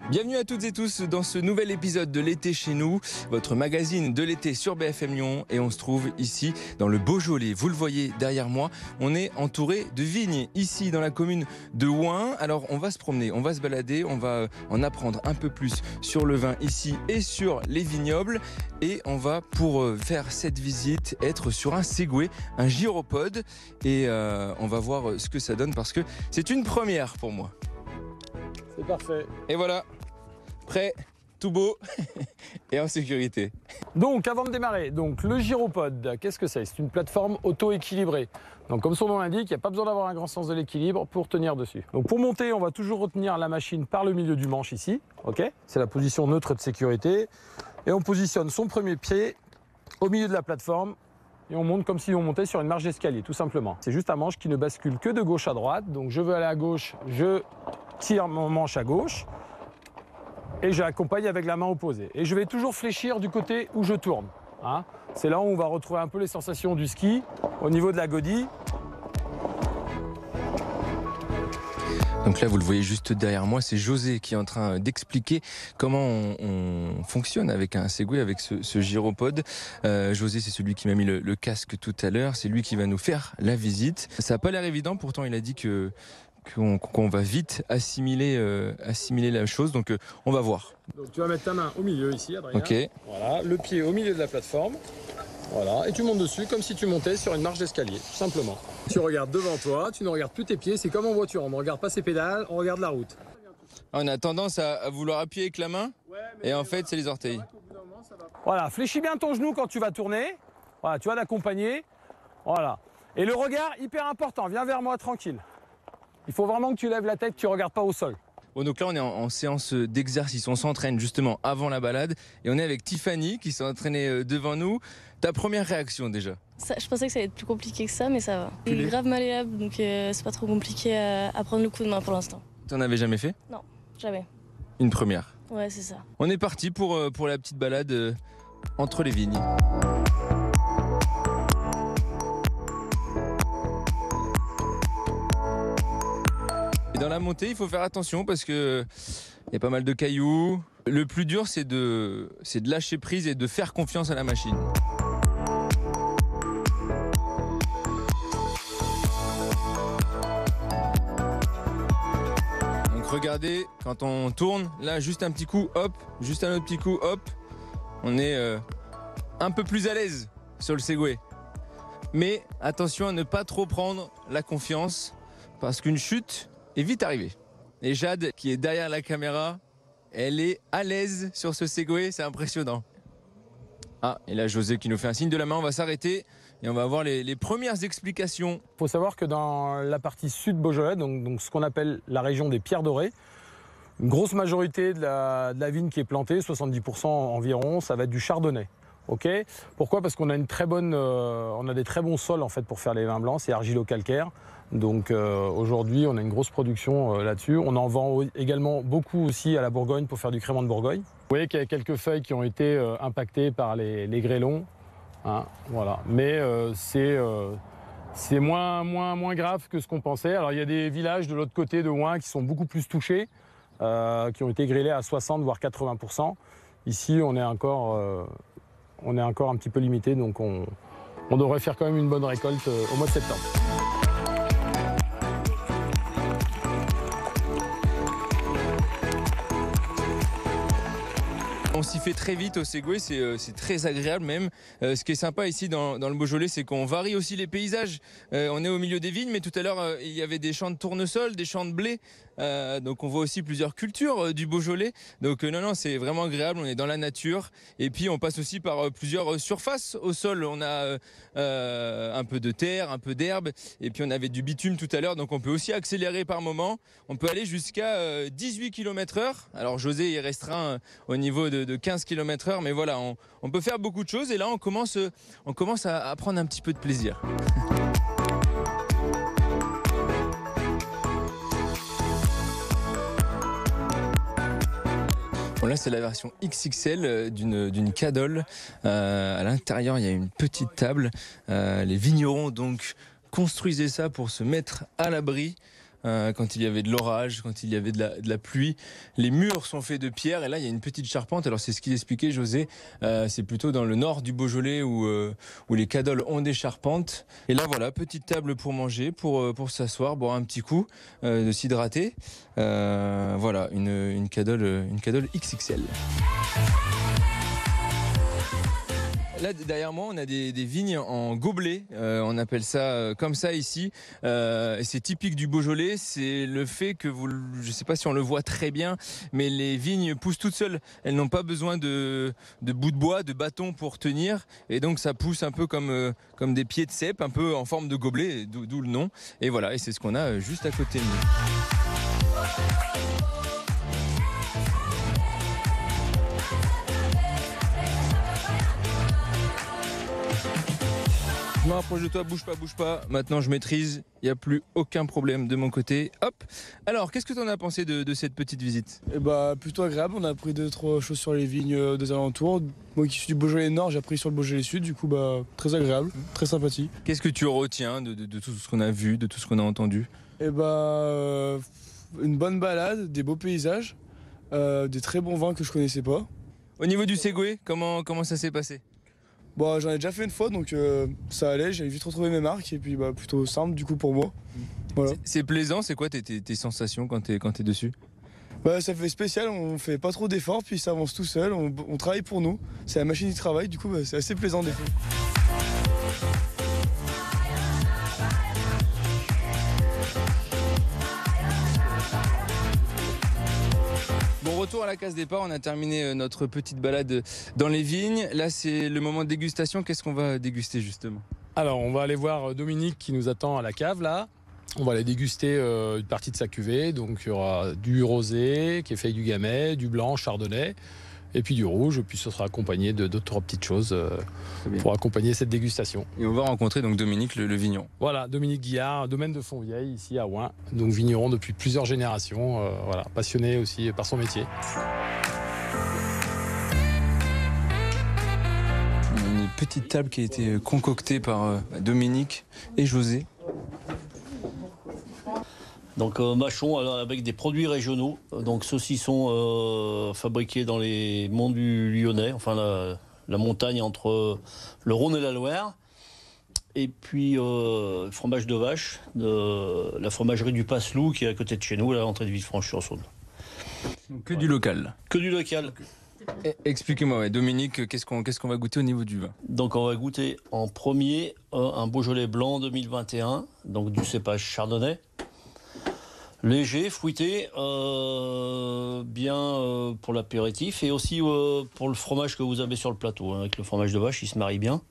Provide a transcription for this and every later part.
Bienvenue à toutes et tous dans ce nouvel épisode de l'été chez nous, votre magazine de l'été sur BFM Lyon, et on se trouve ici dans le Beaujolais. Vous le voyez derrière moi, on est entouré de vignes ici dans la commune de Ouin. Alors on va se promener, on va se balader, on va en apprendre un peu plus sur le vin ici et sur les vignobles, et on va pour faire cette visite être sur un Segway, un gyropode, et on va voir ce que ça donne parce que c'est une première pour moi. C'est parfait. Et voilà, prêt, tout beau et en sécurité. Donc avant de démarrer, le gyropode, qu'est-ce que c'est? C'est une plateforme auto-équilibrée. Donc comme son nom l'indique, il n'y a pas besoin d'avoir un grand sens de l'équilibre pour tenir dessus. Donc pour monter, on va toujours retenir la machine par le milieu du manche ici. Okay, c'est la position neutre de sécurité. Et on positionne son premier pied au milieu de la plateforme. Et on monte comme si on montait sur une marche d'escalier, tout simplement. C'est juste un manche qui ne bascule que de gauche à droite. Donc je veux aller à gauche, je tire mon manche à gauche et j'accompagne avec la main opposée. Et je vais toujours fléchir du côté où je tourne. Hein. C'est là où on va retrouver un peu les sensations du ski, au niveau de la godille. Donc là, vous le voyez juste derrière moi, c'est José qui est en train d'expliquer comment on fonctionne avec un Segway, avec ce gyropode. José, c'est celui qui m'a mis le casque tout à l'heure, c'est lui qui va nous faire la visite. Ça n'a pas l'air évident, pourtant il a dit qu'on va vite assimiler la chose, donc on va voir. Donc tu vas mettre ta main au milieu ici, Adrien. Ok. Voilà, le pied au milieu de la plateforme. Voilà, et tu montes dessus comme si tu montais sur une marche d'escalier, tout simplement. Tu regardes devant toi, tu ne regardes plus tes pieds, c'est comme en voiture, on ne regarde pas ses pédales, on regarde la route. On a tendance à vouloir appuyer avec la main, et en fait c'est les orteils. Voilà, fléchis bien ton genou quand tu vas tourner. Voilà, tu vas l'accompagner. Voilà. Et le regard, hyper important, viens vers moi tranquille. Il faut vraiment que tu lèves la tête, que tu ne regardes pas au sol. Bon, donc là on est en séance d'exercice, on s'entraîne justement avant la balade, et on est avec Tiffany qui s'est entraînée devant nous. Ta première réaction déjà? Je pensais que ça allait être plus compliqué que ça, mais ça va. Il est grave malléable, donc c'est pas trop compliqué à prendre le coup de main pour l'instant. T'en avais jamais fait? Non, jamais. Une première. Ouais, c'est ça. On est parti pour la petite balade entre les vignes. Dans la montée, il faut faire attention parce que il y a pas mal de cailloux. Le plus dur, c'est de lâcher prise et de faire confiance à la machine. Donc regardez, quand on tourne, là juste un petit coup, hop, juste un autre petit coup, hop, on est un peu plus à l'aise sur le Segway. Mais attention à ne pas trop prendre la confiance parce qu'une chute est vite arrivée. Et Jade, qui est derrière la caméra, elle est à l'aise sur ce Segway, c'est impressionnant. Ah, et là José qui nous fait un signe de la main, on va s'arrêter et on va avoir les premières explications. Il faut savoir que dans la partie sud Beaujolais, donc ce qu'on appelle la région des Pierres Dorées, une grosse majorité de la vigne qui est plantée, 70% environ, ça va être du chardonnay. Okay. Pourquoi? Parce qu'on a on a des très bons sols en fait pour faire les vins blancs, c'est argilo-calcaire. Donc aujourd'hui, on a une grosse production là-dessus. On en vend également beaucoup aussi à la Bourgogne pour faire du crément de Bourgogne. Vous voyez qu'il y a quelques feuilles qui ont été impactées par les grêlons. Hein, voilà. Mais c'est moins grave que ce qu'on pensait. Alors il y a des villages de l'autre côté de Ouin qui sont beaucoup plus touchés, qui ont été grêlés à 60 voire 80%. Ici, on est encore un petit peu limité, donc on devrait faire quand même une bonne récolte au mois de septembre. On s'y fait très vite au Segway, c'est très agréable même. Ce qui est sympa ici dans le Beaujolais, c'est qu'on varie aussi les paysages. On est au milieu des vignes, mais tout à l'heure, il y avait des champs de tournesol, des champs de blé. Donc on voit aussi plusieurs cultures du Beaujolais. Donc non, c'est vraiment agréable, on est dans la nature. Et puis on passe aussi par plusieurs surfaces au sol. On a un peu de terre, un peu d'herbe. Et puis on avait du bitume tout à l'heure, donc on peut aussi accélérer par moment. On peut aller jusqu'à 18 km/h. Alors José est restreint au niveau de 15 km/h, mais voilà, on peut faire beaucoup de choses. Et là on commence à prendre un petit peu de plaisir. Bon, là c'est la version XXL d'une Cadol. À l'intérieur il y a une petite table. Les vignerons donc construisaient ça pour se mettre à l'abri. quand il y avait de l'orage, quand il y avait de la pluie. Les murs sont faits de pierre et là il y a une petite charpente. Alors c'est ce qu'il expliquait José, c'est plutôt dans le nord du Beaujolais où les cadoles ont des charpentes. Et là voilà, petite table pour manger, pour s'asseoir, boire un petit coup, de s'hydrater. Voilà, une cadole XXL. Là derrière moi on a des vignes en gobelet, on appelle ça comme ça ici, c'est typique du Beaujolais, c'est le fait que je ne sais pas si on le voit très bien, mais les vignes poussent toutes seules, elles n'ont pas besoin de bouts de bois, de bâtons pour tenir, et donc ça pousse un peu comme des pieds de cèpe, un peu en forme de gobelet, d'où le nom, et voilà, et c'est ce qu'on a juste à côté de nous. Je me rapproche de toi, bouge pas. Maintenant, je maîtrise. Il n'y a plus aucun problème de mon côté. Hop. Alors, qu'est-ce que tu en as pensé de cette petite visite? Plutôt agréable. On a appris 2-3 choses sur les vignes des alentours. Moi qui suis du Beaujolais Nord, j'ai appris sur le Beaujolais Sud. Du coup, très agréable, très sympathique. Qu'est-ce que tu retiens de tout ce qu'on a vu, de tout ce qu'on a entendu? Une bonne balade, des beaux paysages, des très bons vins que je connaissais pas. Au niveau du Segway, comment ça s'est passé? J'en ai déjà fait une fois, donc ça allait, j'avais vite retrouvé mes marques et puis plutôt simple du coup pour moi. Voilà. C'est plaisant, c'est quoi tes sensations quand t'es dessus? Ça fait spécial, on fait pas trop d'efforts, puis ça avance tout seul, on travaille pour nous. C'est la machine qui travaille, du coup c'est assez plaisant des fois. Retour à la case départ, on a terminé notre petite balade dans les vignes. Là, c'est le moment de dégustation. Qu'est-ce qu'on va déguster justement? Alors, on va aller voir Dominique qui nous attend à la cave là. On va aller déguster une partie de sa cuvée. Donc, il y aura du rosé qui est fait avec du gamay, du blanc, chardonnay, et puis du rouge. Puis ce sera accompagné de 2-3 petites choses pour accompagner cette dégustation. Et on va rencontrer donc Dominique le vigneron. Voilà, Dominique Guillard, domaine de Fontvieille, ici à Ouin. Donc vigneron depuis plusieurs générations, passionné aussi par son métier. Une petite table qui a été concoctée par Dominique et José. Donc mâchon avec des produits régionaux, donc saucissons fabriqués dans les monts du Lyonnais, enfin la montagne entre le Rhône et la Loire. Et puis fromage de vache de la fromagerie du Passelou qui est à côté de chez nous, à l'entrée de Villefranche-sur-Saône. Que du local. Que du local. Expliquez-moi, Dominique, qu'est-ce qu'on va goûter au niveau du vin? Donc on va goûter en premier un Beaujolais blanc 2021, donc du cépage chardonnay. Léger, fruité, bien pour l'apéritif et aussi pour le fromage que vous avez sur le plateau. Avec le fromage de vache, il se marie bien.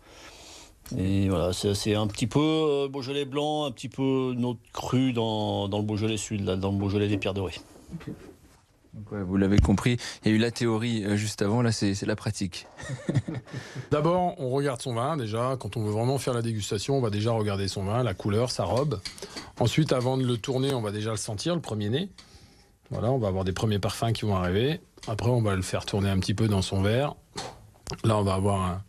Et voilà, c'est un petit peu Beaujolais blanc, un petit peu note crue dans le Beaujolais Sud, là, dans le Beaujolais des Pierres Dorées. Okay. Donc ouais, vous l'avez compris, il y a eu la théorie juste avant, là c'est la pratique. D'abord, on regarde son vin déjà. Quand on veut vraiment faire la dégustation, on va déjà regarder son vin, la couleur, sa robe. Ensuite, avant de le tourner, on va déjà le sentir, le premier nez. Voilà, on va avoir des premiers parfums qui vont arriver. Après, on va le faire tourner un petit peu dans son verre. Là, on va avoir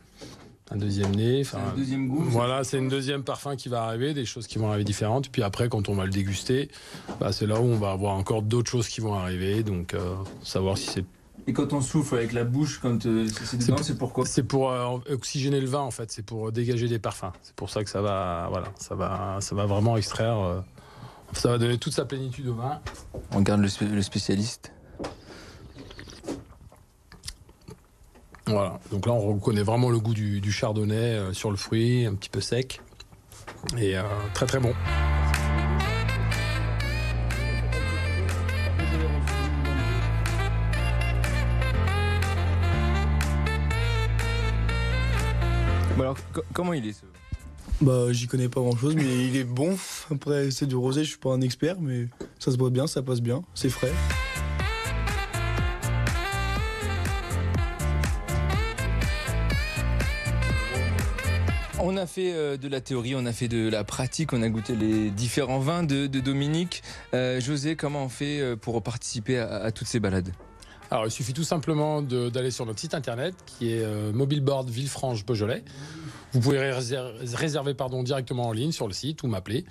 un deuxième nez. Un deuxième goût. Voilà, c'est une deuxième parfum qui va arriver, des choses qui vont arriver différentes. Puis après, quand on va le déguster, c'est là où on va avoir encore d'autres choses qui vont arriver. Donc, savoir si c'est... Et quand on souffle avec la bouche, quand c'est dedans, c'est pourquoi? C'est pour oxygéner le vin, en fait. C'est pour dégager des parfums. C'est pour ça que ça va vraiment extraire... ça va donner toute sa plénitude au vin. On regarde le spécialiste. Voilà, donc là on reconnaît vraiment le goût du chardonnay sur le fruit, un petit peu sec et très très bon. Bon alors, comment il est ce? J'y connais pas grand chose, mais il est bon. Après, c'est du rosé, je suis pas un expert, mais ça se boit bien, ça passe bien, c'est frais. On a fait de la théorie, on a fait de la pratique, on a goûté les différents vins de Dominique. José, comment on fait pour participer à toutes ces balades? Alors, il suffit tout simplement d'aller sur notre site internet qui est Mobilboard Villefranche Beaujolais. Vous pouvez réserver directement en ligne sur le site ou m'appeler.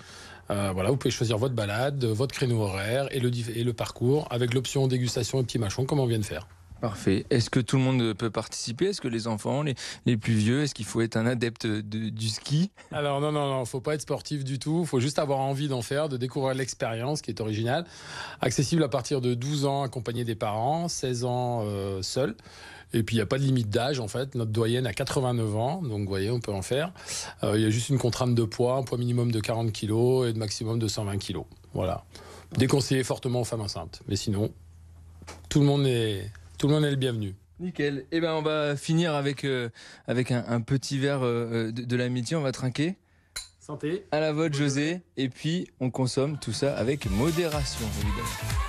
Voilà, vous pouvez choisir votre balade, votre créneau horaire et le parcours avec l'option dégustation et petit mâchon comme on vient de faire. Parfait. Est-ce que tout le monde peut participer? Est-ce que les enfants, les plus vieux, est-ce qu'il faut être un adepte du ski? Alors non, faut pas être sportif du tout, faut juste avoir envie d'en faire, de découvrir l'expérience qui est originale. Accessible à partir de 12 ans accompagné des parents, 16 ans seul. Et puis il n'y a pas de limite d'âge en fait, notre doyenne a 89 ans, donc vous voyez on peut en faire. Il y a juste une contrainte de poids, un poids minimum de 40 kg et de maximum de 120 kg. Voilà. Déconseillé fortement aux femmes enceintes, mais sinon tout le monde est le bienvenu. Nickel. Eh ben, on va finir avec un petit verre de l'amitié. On va trinquer. Santé. À la vôtre, José. Et puis, on consomme tout ça avec modération, évidemment.